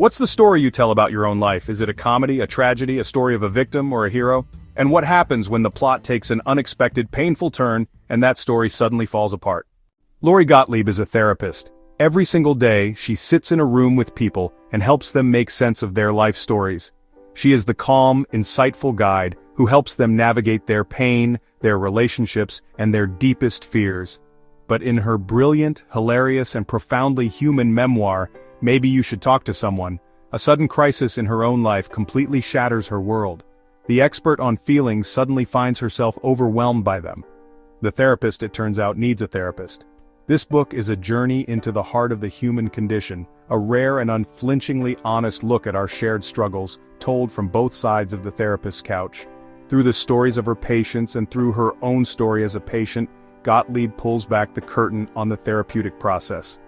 What's the story you tell about your own life? Is it a comedy, a tragedy, a story of a victim, or a hero? And what happens when the plot takes an unexpected, painful turn, and that story suddenly falls apart? Lori Gottlieb is a therapist. Every single day, she sits in a room with people and helps them make sense of their life stories. She is the calm, insightful guide who helps them navigate their pain, their relationships, and their deepest fears. But in her brilliant, hilarious, and profoundly human memoir, Maybe You Should Talk to Someone, a sudden crisis in her own life completely shatters her world. The expert on feelings suddenly finds herself overwhelmed by them. The therapist, it turns out, needs a therapist. This book is a journey into the heart of the human condition, a rare and unflinchingly honest look at our shared struggles, told from both sides of the therapist's couch. Through the stories of her patients and through her own story as a patient, Gottlieb pulls back the curtain on the therapeutic process.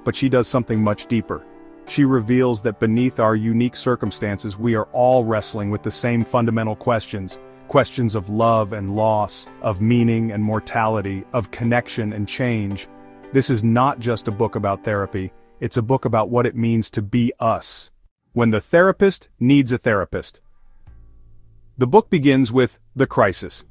But she does something much deeper. She reveals that beneath our unique circumstances we are all wrestling with the same fundamental questions. Questions of love and loss, of meaning and mortality, of connection and change. This is not just a book about therapy, it's a book about what it means to be us. When the therapist needs a therapist. The book begins with the crisis.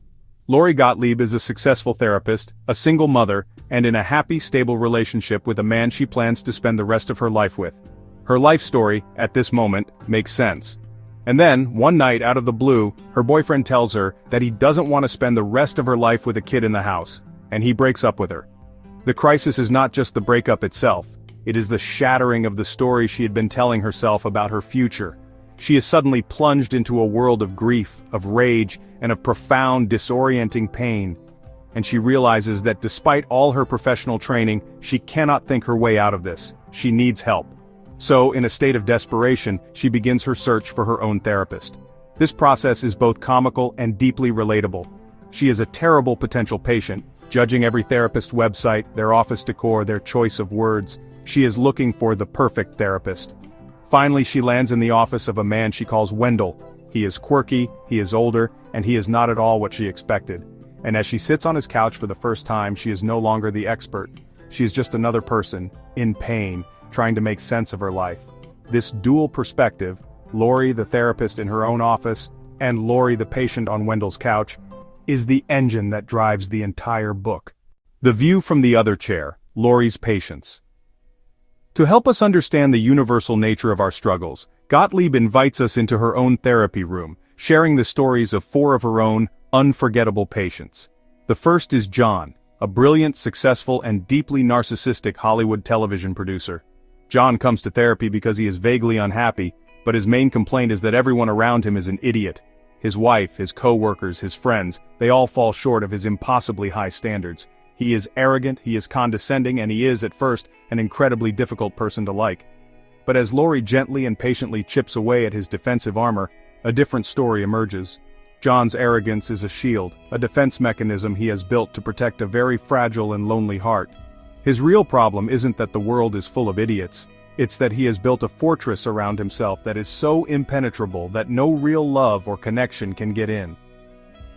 Lori Gottlieb is a successful therapist, a single mother, and in a happy, stable relationship with a man she plans to spend the rest of her life with. Her life story, at this moment, makes sense. And then, one night out of the blue, her boyfriend tells her that he doesn't want to spend the rest of her life with a kid in the house, and he breaks up with her. The crisis is not just the breakup itself, it is the shattering of the story she had been telling herself about her future. She is suddenly plunged into a world of grief, of rage, and of profound, disorienting pain. And she realizes that despite all her professional training, she cannot think her way out of this. She needs help. So, in a state of desperation, she begins her search for her own therapist. This process is both comical and deeply relatable. She is a terrible potential patient, judging every therapist website, their office decor, their choice of words. She is looking for the perfect therapist. Finally, she lands in the office of a man she calls Wendell. He is quirky, he is older, and he is not at all what she expected. And as she sits on his couch for the first time, she is no longer the expert. She is just another person, in pain, trying to make sense of her life. This dual perspective, Lori the therapist in her own office, and Lori the patient on Wendell's couch, is the engine that drives the entire book. The view from the other chair, Lori's patience. To help us understand the universal nature of our struggles, Gottlieb invites us into her own therapy room, sharing the stories of 4 of her own, unforgettable patients. The first is John, a brilliant, successful, and deeply narcissistic Hollywood television producer. John comes to therapy because he is vaguely unhappy, but his main complaint is that everyone around him is an idiot. His wife, his co-workers, his friends, they all fall short of his impossibly high standards. He is arrogant, he is condescending, and he is, at first, an incredibly difficult person to like. But as Lori gently and patiently chips away at his defensive armor, a different story emerges. John's arrogance is a shield, a defense mechanism he has built to protect a very fragile and lonely heart. His real problem isn't that the world is full of idiots, it's that he has built a fortress around himself that is so impenetrable that no real love or connection can get in.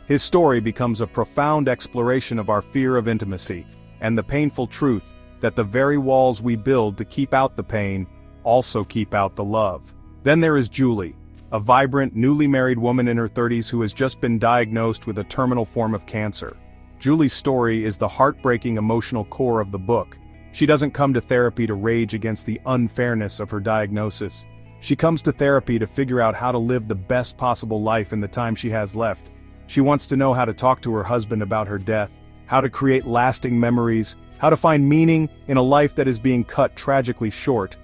His story becomes a profound exploration of our fear of intimacy, and the painful truth that the very walls we build to keep out the pain also keep out the love. Then there is Julie, a vibrant, newly married woman in her 30s who has just been diagnosed with a terminal form of cancer. Julie's story is the heartbreaking emotional core of the book. She doesn't come to therapy to rage against the unfairness of her diagnosis. She comes to therapy to figure out how to live the best possible life in the time she has left. She wants to know how to talk to her husband about her death, how to create lasting memories, how to find meaning in a life that is being cut tragically short.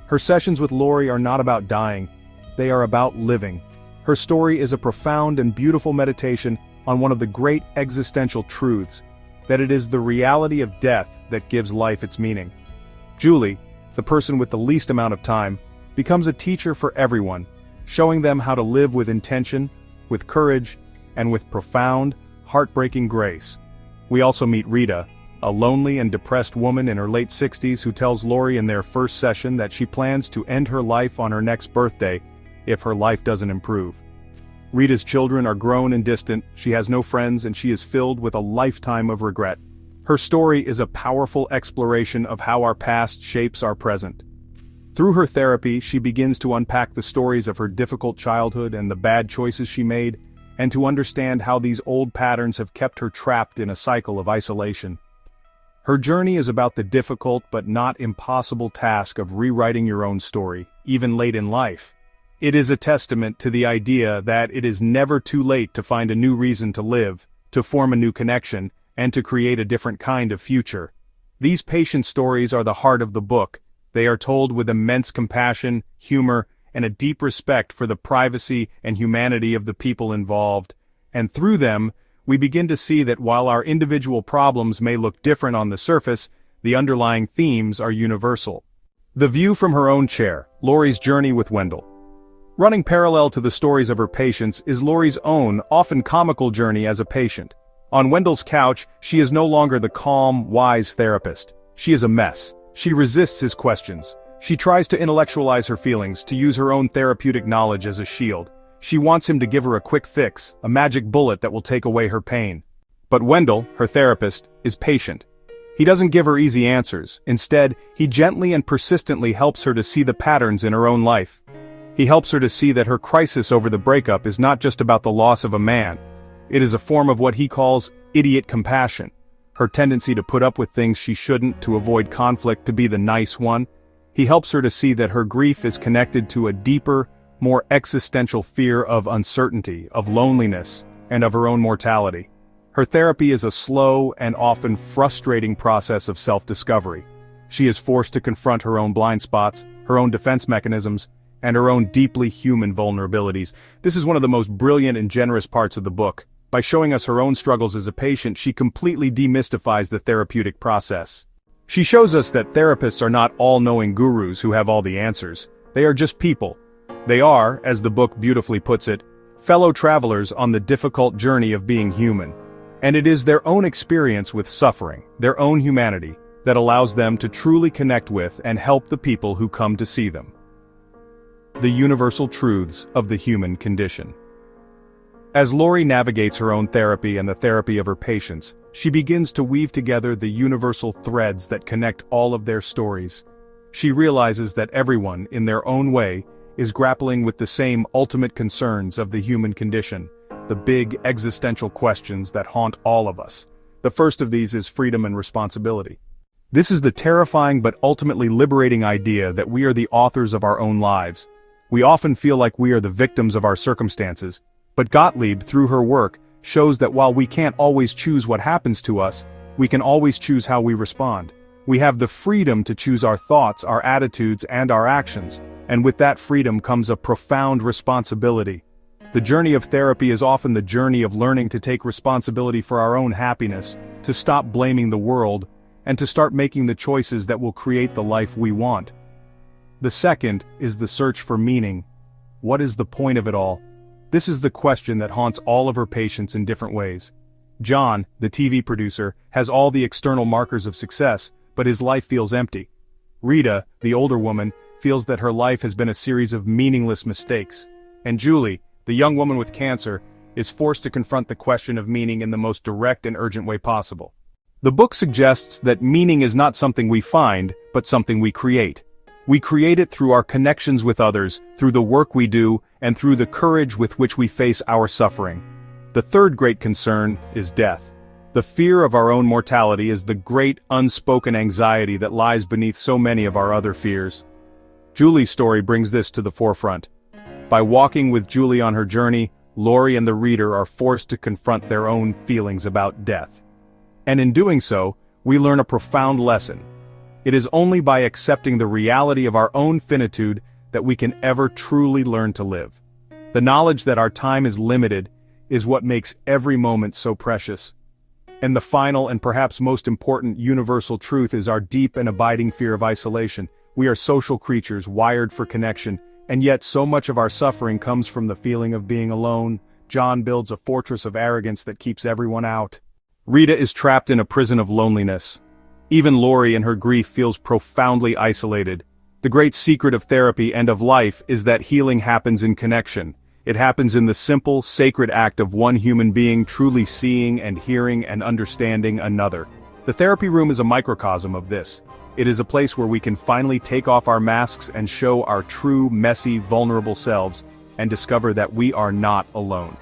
Her sessions with Lori are not about dying, they are about living. Her story is a profound and beautiful meditation on one of the great existential truths, that it is the reality of death that gives life its meaning. Julie, the person with the least amount of time, becomes a teacher for everyone, showing them how to live with intention, with courage, and with profound, heartbreaking grace. We also meet Rita, a lonely and depressed woman in her late 60s who tells Lori in their first session that she plans to end her life on her next birthday if her life doesn't improve. Rita's children are grown and distant, she has no friends, and she is filled with a lifetime of regret. Her story is a powerful exploration of how our past shapes our present. Through her therapy, she begins to unpack the stories of her difficult childhood and the bad choices she made, and to understand how these old patterns have kept her trapped in a cycle of isolation. Her journey is about the difficult but not impossible task of rewriting your own story, even late in life. It is a testament to the idea that it is never too late to find a new reason to live, to form a new connection, and to create a different kind of future. These patient stories are the heart of the book. They are told with immense compassion, humor, and a deep respect for the privacy and humanity of the people involved. And through them, we begin to see that while our individual problems may look different on the surface, the underlying themes are universal. The view from her own chair, Lori's journey with Wendell. Running parallel to the stories of her patients is Lori's own, often comical journey as a patient. On Wendell's couch, she is no longer the calm, wise therapist. She is a mess. She resists his questions. She tries to intellectualize her feelings, to use her own therapeutic knowledge as a shield. She wants him to give her a quick fix, a magic bullet that will take away her pain. But Wendell, her therapist, is patient. He doesn't give her easy answers. Instead, he gently and persistently helps her to see the patterns in her own life. He helps her to see that her crisis over the breakup is not just about the loss of a man. It is a form of what he calls idiot compassion. Her tendency to put up with things she shouldn't, to avoid conflict, to be the nice one. He helps her to see that her grief is connected to a deeper, more existential fear of uncertainty, of loneliness, and of her own mortality. Her therapy is a slow and often frustrating process of self-discovery. She is forced to confront her own blind spots, her own defense mechanisms, and her own deeply human vulnerabilities. This is one of the most brilliant and generous parts of the book. By showing us her own struggles as a patient, she completely demystifies the therapeutic process. She shows us that therapists are not all-knowing gurus who have all the answers. They are just people. They are, as the book beautifully puts it, fellow travelers on the difficult journey of being human. And it is their own experience with suffering, their own humanity, that allows them to truly connect with and help the people who come to see them. The universal truths of the human condition. As Lori navigates her own therapy and the therapy of her patients, she begins to weave together the universal threads that connect all of their stories. She realizes that everyone, in their own way, is grappling with the same ultimate concerns of the human condition, the big existential questions that haunt all of us. The first of these is freedom and responsibility. This is the terrifying but ultimately liberating idea that we are the authors of our own lives. We often feel like we are the victims of our circumstances, but Gottlieb, through her work, shows that while we can't always choose what happens to us, we can always choose how we respond. We have the freedom to choose our thoughts, our attitudes, and our actions, and with that freedom comes a profound responsibility. The journey of therapy is often the journey of learning to take responsibility for our own happiness, to stop blaming the world, and to start making the choices that will create the life we want. The second is the search for meaning. What is the point of it all? This is the question that haunts all of her patients in different ways. John, the TV producer, has all the external markers of success, but his life feels empty. Rita, the older woman, feels that her life has been a series of meaningless mistakes. And Julie, the young woman with cancer, is forced to confront the question of meaning in the most direct and urgent way possible. The book suggests that meaning is not something we find, but something we create. We create it through our connections with others, through the work we do, and through the courage with which we face our suffering. The third great concern is death. The fear of our own mortality is the great unspoken anxiety that lies beneath so many of our other fears. Julie's story brings this to the forefront. By walking with Julie on her journey, Lori and the reader are forced to confront their own feelings about death. And in doing so, we learn a profound lesson. It is only by accepting the reality of our own finitude that we can ever truly learn to live. The knowledge that our time is limited is what makes every moment so precious. And the final and perhaps most important universal truth is our deep and abiding fear of isolation. We are social creatures wired for connection, and yet so much of our suffering comes from the feeling of being alone. John builds a fortress of arrogance that keeps everyone out. Rita is trapped in a prison of loneliness. Even Lori in her grief feels profoundly isolated. The great secret of therapy and of life is that healing happens in connection. It happens in the simple, sacred act of one human being truly seeing and hearing and understanding another. The therapy room is a microcosm of this. It is a place where we can finally take off our masks and show our true, messy, vulnerable selves, and discover that we are not alone.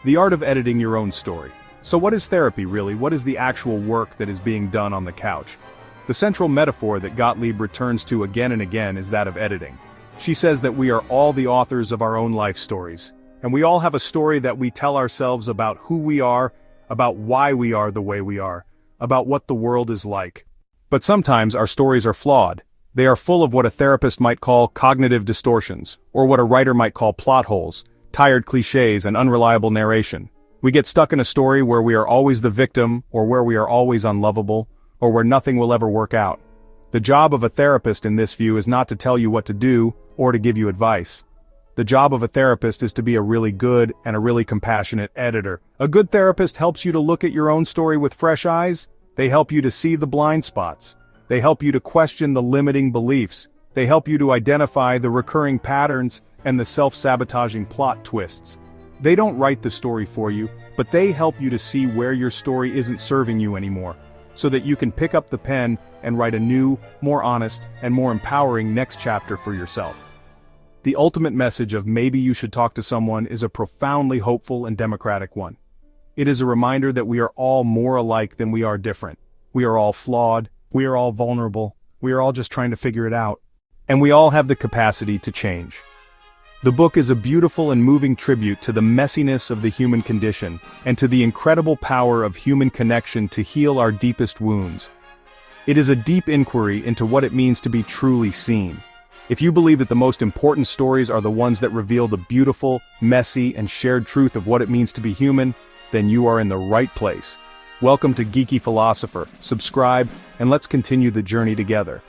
The art of editing your own story. So what is therapy really? What is the actual work that is being done on the couch? The central metaphor that Gottlieb returns to again and again is that of editing. She says that we are all the authors of our own life stories, and we all have a story that we tell ourselves about who we are, about why we are the way we are, about what the world is like. But sometimes our stories are flawed. They are full of what a therapist might call cognitive distortions, or what a writer might call plot holes, tired cliches and unreliable narration. We get stuck in a story where we are always the victim, or where we are always unlovable, or where nothing will ever work out. The job of a therapist in this view is not to tell you what to do, or to give you advice. The job of a therapist is to be a really good and a really compassionate editor. A good therapist helps you to look at your own story with fresh eyes. They help you to see the blind spots. They help you to question the limiting beliefs. They help you to identify the recurring patterns and the self-sabotaging plot twists. They don't write the story for you, but they help you to see where your story isn't serving you anymore, so that you can pick up the pen and write a new, more honest, and more empowering next chapter for yourself. The ultimate message of maybe you should talk to someone is a profoundly hopeful and democratic one. It is a reminder that we are all more alike than we are different. We are all flawed, we are all vulnerable, we are all just trying to figure it out. And we all have the capacity to change. The book is a beautiful and moving tribute to the messiness of the human condition, and to the incredible power of human connection to heal our deepest wounds. It is a deep inquiry into what it means to be truly seen. If you believe that the most important stories are the ones that reveal the beautiful, messy, and shared truth of what it means to be human, then you are in the right place. Welcome to Geeky Philosopher. Subscribe, and let's continue the journey together.